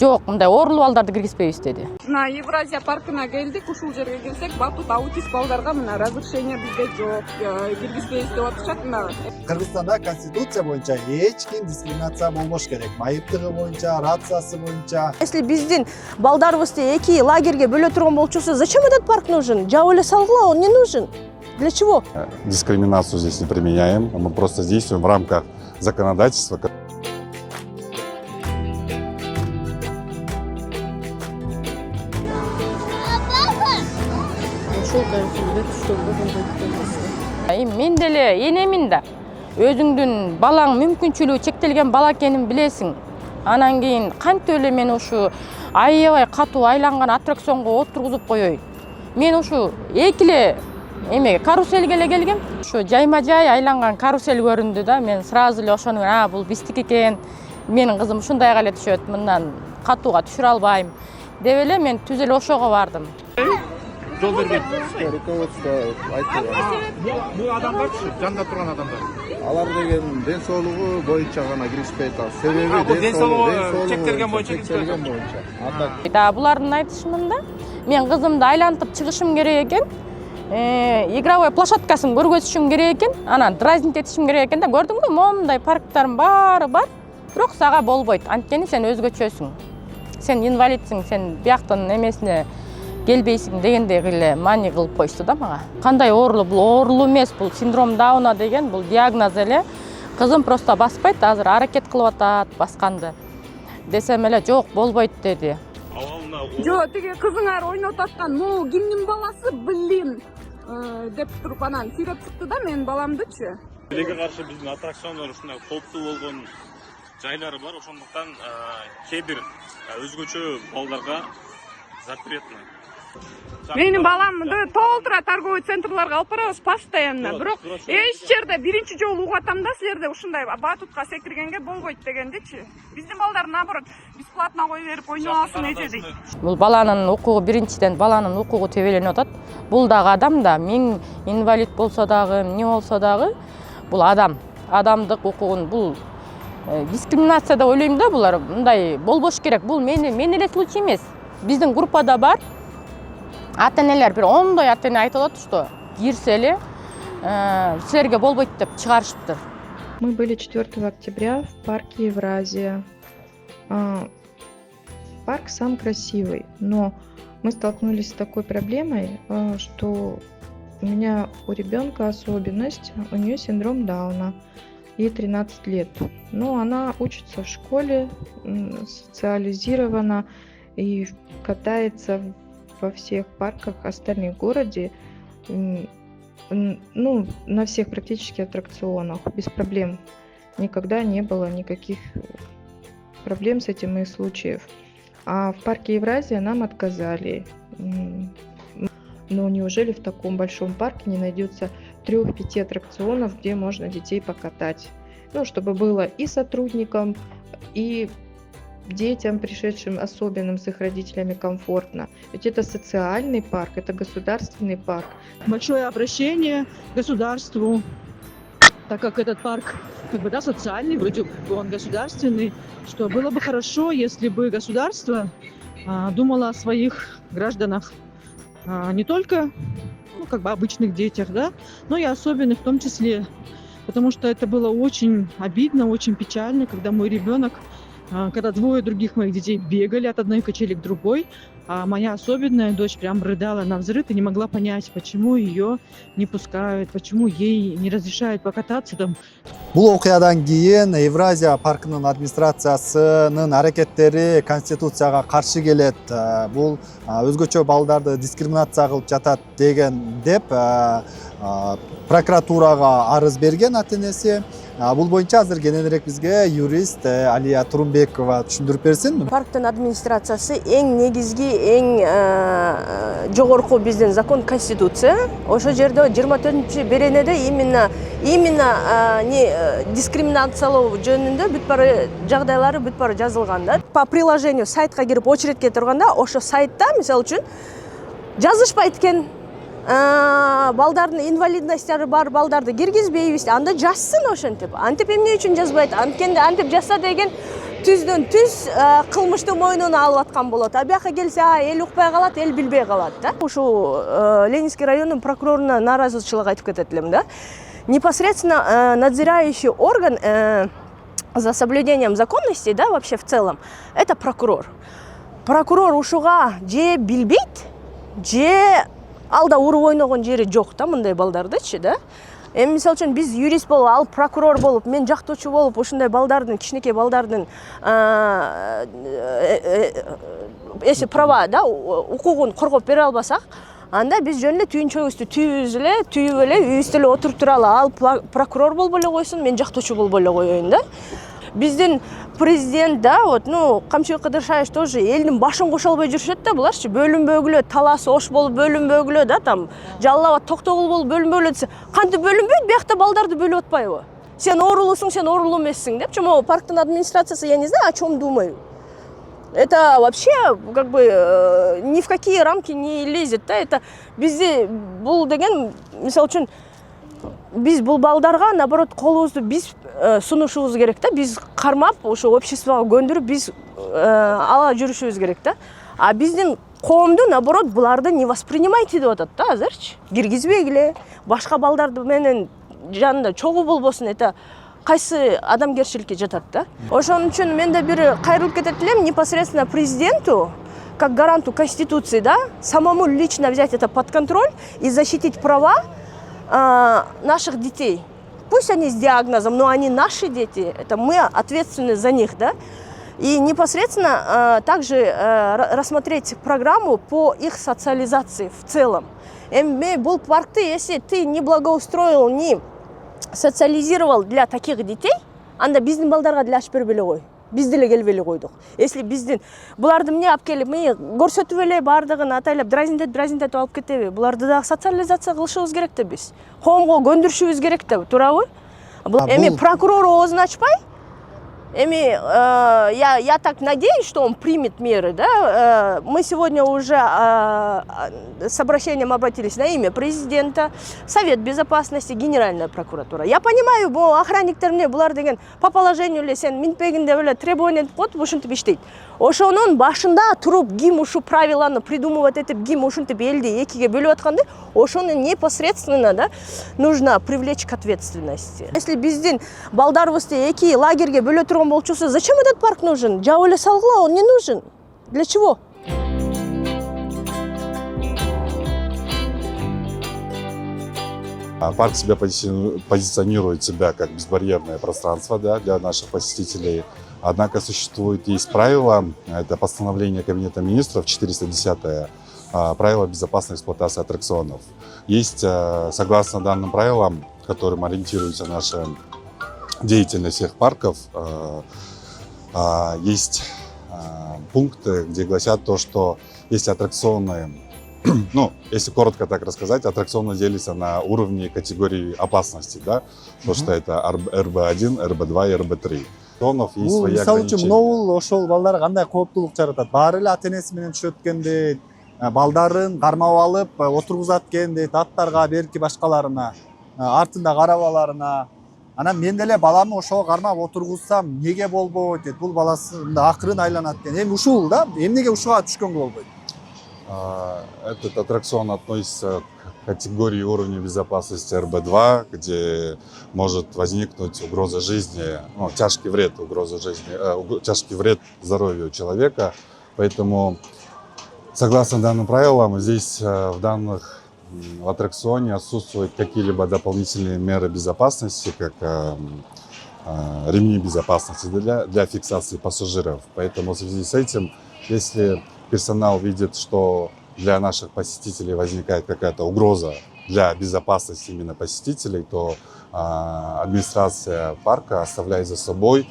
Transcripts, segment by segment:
Жок, мындай оорулуу балдарды киргизбейбиз деди. Мына Евразия паркына келдик, ушул жерге келсек, батут аутист балдарга мына разрешение бизде жок, киргизбейбиз деп атышат. Мына Кыргызстанда конституция боюнча эч ким дискриминация болбош керек. Майыптыгы боюнча, рациясы боюнча. Если биздин балдарыбызды эки лагерге бөлө турган болчусу, зачем этот парк нужен? Жабып эле салгыла, он не нужен. Для чего? Дискриминацию здесь не применяем, мы просто действуем в рамках законодательства. Мен деле энемин да. Өзүңдүн балаң мүмкүнчүлүгү чектелген бала экенин билесиң. Анан кийин кантип эле мен ушу аябай катуу айланган аттракционго отургузуп коёй. Мен ушу экиле каруселге эле келгем. Ушу жайма-жай айланган карусель көрүндү да. Мен сразу эле ошону бул биздики экен. Менин кызым ушундайга эле түшөт. Мындан катууга түшүрө албайм деп эле мен түз эле ошого бардым. Жол берген руководство айтты. Бул адамдарчы, жанда турган адамдар. Алар деген ден соолугу боюнча гана киришпей атат. Себеби ден соолугу чектелген боюнча. Да, булардын айтышында мен кызымды айлантып чыгышым керек экен. Игровой площадкасын көргөзүшүм керек экен. Анан дразнить этишим керек экен да. Көрдүңбү, момундай парктардын баары бар. Бирок сага болбойт. Анткени сен өзгөчөсүң. Сен инвалидсиң, сен бияктын эмесине келбейсиң дегендей эле маани кылып коюшту да мага. Кандай оорулуу? Бул оорулуу эмес, бул синдром Дауна деген, бул диагноз эле. Кызым просто баспайт, азыр аракет кылып атат басканды. Десем эле жок, болбойт деди. жок, тиги кызыңар ойноп аткан, могу кимдин баласы, блин, деп туруп анан сүйрөп чыкты да менин баламдычы. Элеге каршы биздин аттракциондор ушундай кооптуу болгон жайлары бар, ошондуктан кээ бир өзгөчө балдарга запретно. Менин баламды толтура торговый центрларга алып барабыз постоянно. Бирок эч жерде биринчи жолу угуп атам да, силерде ушундай батутка секиргенге болбойт дегендичи. Биздин балдар наоборот бесплатно кое берип ойноп алсын эже дейт. Бул баланын укугу, биринчиден баланын укугу тебеленип атат. Бул дагы адам да, миң инвалид болсо дагы, эмне болсо дагы, бул адам. Адамдык укугун бул дискриминация деп ойлойм да, булар мындай болбош керек. Бул мен эле случай эмес. Биздин группада бар ата-энелер, бир 10 ата-эне айтып атат, что кирсе эле силерге болбойт деп чыгарышыптыр. Мы были 4 октября в парке Евразия. Парк сам красивый, но мы столкнулись с такой проблемой, что у ребенка особенность, у нее синдром Дауна, ей 13 лет. Но она учится в школе, социализирована и катается во всех парках остальных в городе, на всех практически аттракционах, без проблем. Никогда не было никаких проблем с этим и случаев. А в парке Евразия нам отказали. Но неужели в таком большом парке не найдется 3-5 аттракционов, где можно детей покатать? Чтобы было и сотрудникам, и детям, пришедшим особенным с их родителями, комфортно. Ведь это социальный парк, это государственный парк. Большое обращение к государству, так как этот парк социальный, вроде он государственный, что было бы хорошо, если бы государство думало о своих гражданах, не только обычных детях, да, но и особенных в том числе. Потому что это было очень обидно, очень печально, когда мой ребенок, когда 2 других моих детей бегали от одной качели к другой, а моя особенная дочь прям рыдала навзрыд и не могла понять, почему ее не пускают, почему ей не разрешают покататься там. Бул окуядан кийин Евразия паркынын администрациясынын аракеттери конституцияга каршы келет. Бул өзгөчө балдарды дискриминация кылып жатат деп прокуратурага арыз берген ата-энеси. Бул боюнча азыр кененирээк бизге юрист Алия Турумбекова түшүндүрүп берсин. Парктын администрациясы эң негизги, эң жогорку биздин закон конституция. Ошол жерде 24 беренеде именно дискриминациялоо жөнүндө бүт баары жагдайлары бүт баары жазылган да. По приложению сайтка кирип очередке турганда, ошо сайтта мисалы үчүн жазышпайт экен. Балдардын инвалидностьтары бар балдарды киргизбейбиз. Анда жазсын ошентип. Антип эмне үчүн жазбайт? Антип жазса деген түздөн түз кылмыштын мойнуна алып аткан болот. А бияка келсе, эл укпай калат, эл билбей калат да. Ушул Ленинский районунун прокуроруна нааразычылык айтып кетет элем да. Непосредственно надзирающий орган за соблюдением законности, да, вообще в целом, это прокурор. Прокурор ушуга же билбейт, же алда уруп ойногон жери жок да мындай балдардычы да. Эми мисалы үчүн биз юрист болуп, ал прокурор болуп, мен жактоочу болуп, ушундай балдардын, кичинекей балдардын эси права да, укугун коргоп бере албасак, анда биз жөн эле түйүнчөгүбүздү түйүп эле үйүбүздө эле отуруп туралы. Ал прокурор болбой эле койсун, мен жактоочу болбой эле коеюн да. Биздин президент да, вот, ну, Камчыбек Кыдыршаевич тоже элдин башын кошо албай жүрүшөт да, буларчы бөлүнбөгүлө, талас ош болуп бөлүнбөгүлө да, там Жалал Абад, Токтогул болуп бөлүнбөгүлө десе, кантип бөлүнбөйт, биякта балдарды бөлүп атпайбы? Сен оорулуусуң, сен оорулуу эмессиң деп. Чому парктын администрациясы, я не знаю, о чем думаю. Это вообще как бы ни в какие рамки не лезет да. Это бизди бул деген, мисалы үчүн, биз бул балдарга наоборот колубузду биз сунушубуз керек да. Биз кармап, ошо обществого көндүрүп, биз ала жүрүшүбүз керек да. А биздин коомду наоборот буларды не воспринимайте деп атат да азырчы. Киргизбегиле, башка балдарды менен жанында чогуу болбосун, это кайсы адамгерчиликке жатат да. Ошон үчүн мен да бир кайрылып кетет элем непосредственно президенту, как гаранту Конституции, да, самому лично взять это под контроль и защитить права наших детей. Пусть они с диагнозом, но они наши дети, это мы ответственны за них, да. И непосредственно также рассмотреть программу по их социализации в целом. Был паркты, если ты не благоустроил, не социализировал для таких детей, анда биздин балдарга деле аш бербей эле кой. Биз деле келбей эле койдук. Если биздин буларды эмне алып келип, мени көрсөтүп эле бардыгын атайлап дразнитет алып кетеби? Буларды дагы социализация кылышыбыз керек да биз. Коомго көндүрүшүбүз керек да, туурабы? Эми прокурор оозун ачпай, эми я так надеюсь, что он примет меры, да. Мы сегодня уже с обращением обратились на имя президента, Совет Безопасности, Генеральная прокуратура. Я понимаю, бу охранниктер эмне булар деген по положению эле сен минтпегинде эле требование коюп ушинтип иштейт. Ошонун башында туруп ким ушу правиланы придумывать этип, ким ушинтип элди экиге бөлүп атканды, ошону непосредственно да нужно привлечь к ответственности. Если биздин балдарыбызды эки лагерьге бөлө турган болчусу, зачем этот парк нужен? Жабып эле салгыла, он не нужен. Для чего? Парк себя позиционирует себя как безбарьерное пространство, да, для наших посетителей. Однако есть правила, это постановление Кабинета министров 410-е, правила безопасной эксплуатации аттракционов. Есть, согласно данным правилам, которым ориентируется наша деятельность всех парков, есть пункты, где гласят то, что есть аттракционы, ну, если коротко так рассказать, аттракционы делятся на уровни категории опасности, да, то, что это РБ1, РБ2 и РБ3. Есть свои мисалы үчүн ограничения. могул ошол балдарга кандай кооптулук жаратат? Баары эле ата энеси менен түшөт экен дейт, балдарын кармап алып отургузат экен дейт, аттарга, берки башкаларына, артында карабаларына. Анан мен деле баламды ошого кармап отургузсам эмнеге болбойт дейт. Бул баласында акырын айланат экен. Эми ушул да, эмнеге ушуга түшкөнгө болбойт? Этот аттракцион относится к категории уровня безопасности РБ2, где может возникнуть угроза жизни, ну, тяжкий вред здоровью человека. Поэтому, согласно данным правилам, здесь в аттракционе отсутствуют какие-либо дополнительные меры безопасности, как ремни безопасности для фиксации пассажиров. Поэтому в связи с этим, если персонал видит, что для наших посетителей возникает какая-то угроза для безопасности именно посетителей, то администрация парка оставляет за собой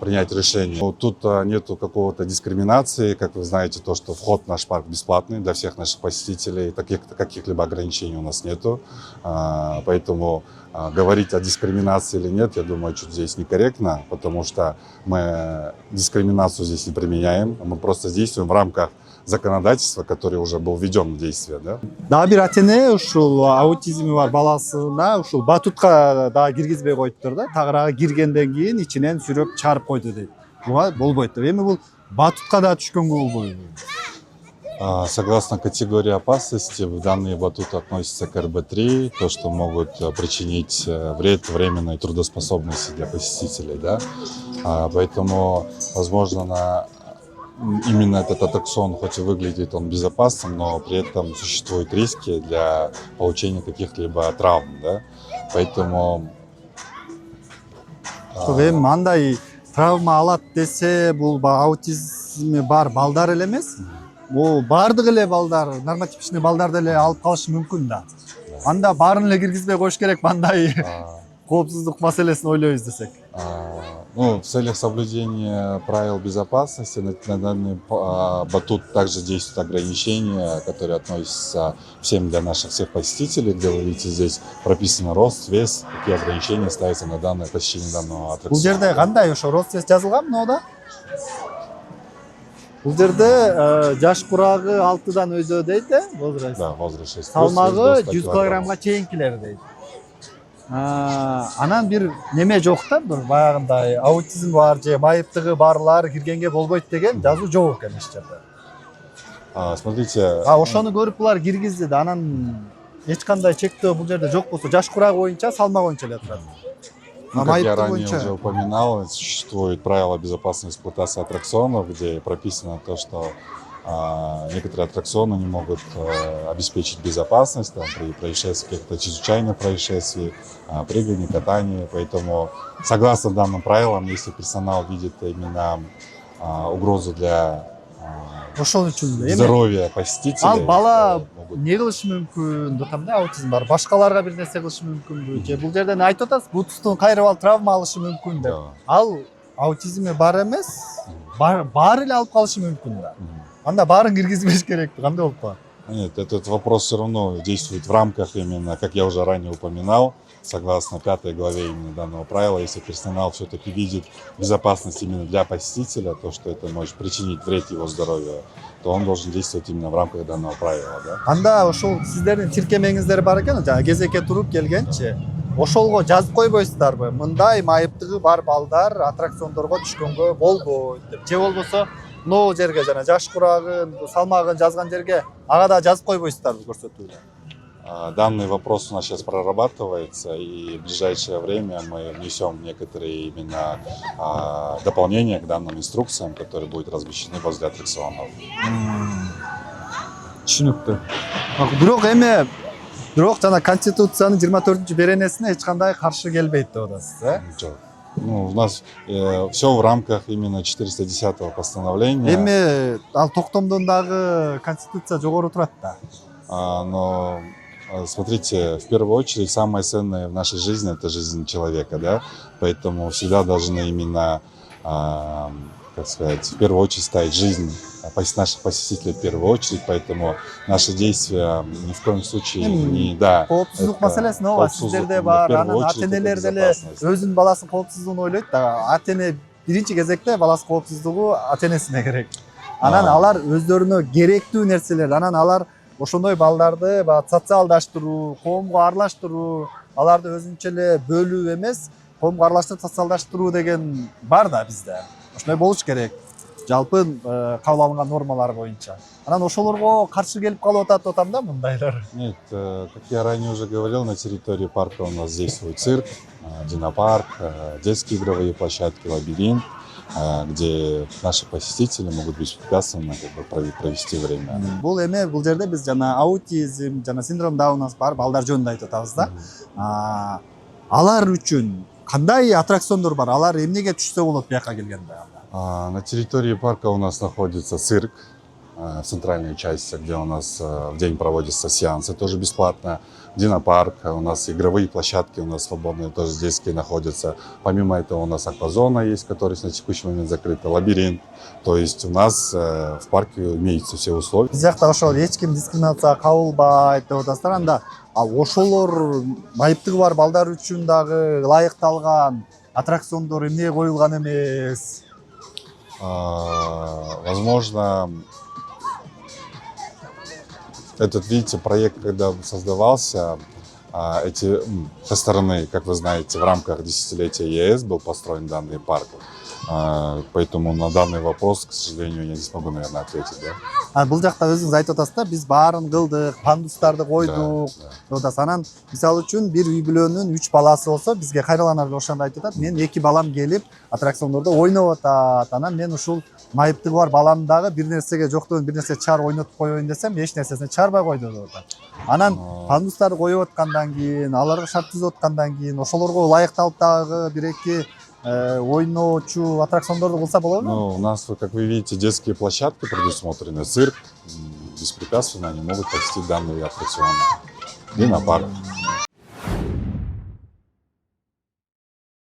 принять решение. Тут нету какого-то дискриминации, как вы знаете, то, что вход в наш парк бесплатный для всех наших посетителей, каких-либо ограничений у нас нету, поэтому говорить о дискриминации или нет, я думаю, что здесь некорректно, потому что мы дискриминацию здесь не применяем, мы просто действуем в рамках законодательства, который уже был введен в действие, да? Дагы бир ата эне ушул аутизми бар баласына ушул батутка дагы киргизбей коюптур да. Тагырага киргенден кийин ичинен сүрөп чыгарып койду дейт. болбойт деп. Эми бул батутка да түшкөнгө болбойбу? Согласно категории опасности, в данный батут относится к РБ3, то, что могут причинить вред временной трудоспособности для посетителей, да. Поэтому, возможно, именно этот аттракцион, хоть и выглядит он безопасным, но при этом существуют риски для получения каких-либо травм, да. Поэтому... Эми андай травма алат десе, бул аутизми бар балдар эле эмес. Бул баардык эле балдар, нормотипичный балдар деле алып калышы мүмкүн да. Анда баарын эле киргизбей коюш керек, мындай коопсуздук маселесин ойлойбуз десек. Ну, в целях соблюдения правил безопасности на данный батут также действуют ограничения, которые относятся всем для наших всех посетителей, где вы видите здесь прописано рост, вес, какие ограничения ставятся на данное посещение данного аттракциона. Бул жерде кандай ошо рост вес жазылган мынада? Бул жерде жаш курагы 6-дан өзө дейт да, возраст. Да, возраст 6+. Салмагы 100 килограммга чейинкилер дейт. Анан бир неме жок да, бир баягындай аутизм бар же майыптыгы барлар киргенге болбойт деген жазуу жок экен эч жерде. Смотрите. Ошону көрүп булар киргизди да, анан эч кандай чектөө бул жерде жок болсо, жаш курагы боюнча, салмак боюнча эле турат. Ну, как я ранее уже упоминал, существует правила безопасной эксплуатации аттракционов, где прописано то, что некоторые аттракционы не могут обеспечить безопасность там, при происшествии, каких-то чрезвычайных происшествий, прыгании, катании. Поэтому, согласно данным правилам, если персонал видит именно угрозу для здоровья посетителей, ал бала не кылышы мүмкүн деп атам да, аутизм бар, башкаларга бир нерсе кылышы мүмкүнбү же бул жерден айтып атасыз, бутустун кайрып алып травма алышы мүмкүн деп. Ал аутизми бар эмес, бар эле алып калышы мүмкүн да. Анда баарын киргизбеш керек, кандай болуп калат? Нет, этот вопрос все равно действует в рамках именно, как я уже ранее упоминал, согласно 5 главе именно данного правила, если персонал все-таки видит безопасность именно для посетителя, то, что это может причинить вред его здоровью, то он должен действовать именно в рамках данного правила, да? Анда ошол сиздердин тиркемеңиздер бар экен, жана кезекке туруп келгенчи, ошолго жазып койбойсуздарбы? Мындай майыптыгы бар балдар аттракциондорго түшкөнгө болбойт деп. Же болбосо могу жерге жана жаш курагын, салмагын жазган жерге ага да жазып койбойсуздарбы көрсөтүүдө? Данный вопрос у нас сейчас прорабатывается, и в ближайшее время мы внесем некоторые именно дополнения к данным инструкциям, которые будут размещены возле аттракционов. Түшүнүктүү. Бирок жана Конституциянын 24-беренесине эч кандай каршы келбейт деп атасыз, Жок. Ну, у нас все в рамках именно 410-го постановления. Эми ал токтомдондагы Конституция жогору турат да. Но смотрите, в первую очередь самое ценное в нашей жизни — это жизнь человека, да, поэтому всегда должны именно, как сказать, в первую очередь ставить жизнь наших посетителей в первую очередь, поэтому наши действия ни в коем случае не, да. Коопсуздук маселеси ооба сиздерде бар, анан ата-энелер деле өзүнүн баласынын коопсуздугун ойлойт да. Ата-эне биринчи кезекте баласы коопсуздугу ата-энесине керек. Анан алар өздөрүнө керектүү нерселер, анан алар ошондой балдарды социалдаштыруу, коомго аралаштыруу, аларды өзүнчө эле бөлүү эмес, коомго аралаштырып социалдаштыруу деген бар да бизде. Ошондой болуш керек. Жалпы кабыл алынган нормалар боюнча. Анан ошолорго каршы келип калып атат деп атам да мындайлар. Нет, как я ранее уже говорил, на территории парка у нас действует цирк, динопарк, детские игровые площадки, лабиринт, где наши посетители могут беспрепятственно провести время. Бул эме бул жерде биз жана аутизм, жана синдром Дауна бар балдар жөнүндө айтып атабыз да. Алар үчүн кандай аттракциондор бар? Алар эмнеге түшсө болот бияка келгенде? На территории парка у нас находится цирк, в центральной части, где у нас в день проводятся сеансы, тоже бесплатно. Динопарк, у нас игровые площадки, у нас свободные тоже детские находятся. Помимо этого у нас аквазона есть, которая на текущий момент закрыта, лабиринт. То есть у нас в парке имеются все условия. Биз жакта ошол эч ким дискриминацияга кабылбайт деп атасыздар, анда ошолор майыптыгы бар балдар үчүн дагы ылайыкталган аттракциондор эмне коюлган эмес? Возможно, этот, видите, проект, когда создавался, со стороны, как вы знаете, в рамках десятилетия ЕС был построен данный парк. Поэтому на данный вопрос, к сожалению, я не смогу, наверное, ответить. Да? Бул жакта өзүңүз айтып атасыздар, биз баарын кылдык, пандустарды койдук. Анан мисалы үчүн бир үй бүлөнүн 3 баласы болсо, бизге кайрылгандар ошондо айтып атат, мен 2 балам келип аттракциондордо ойноп атат. Анан мен ушул майыптыгы бар балам дагы бир нерсеге жоктон бир нерсе чаар ойнотуп коеюн десем, эч нерсесин чаарбай койду деп атат. Анан пандустарды коюп аткандан кийин, аларга шарт түзүп аткандан кийин, ошолорго ылайыкталып дагы 1-2 ойноочу аттракциондорду кылса болобу? Ну, у нас, как вы видите, детские площадки предусмотрены, цирк. Беспрепятственно они могут посетить данные аттракционы. И на парк.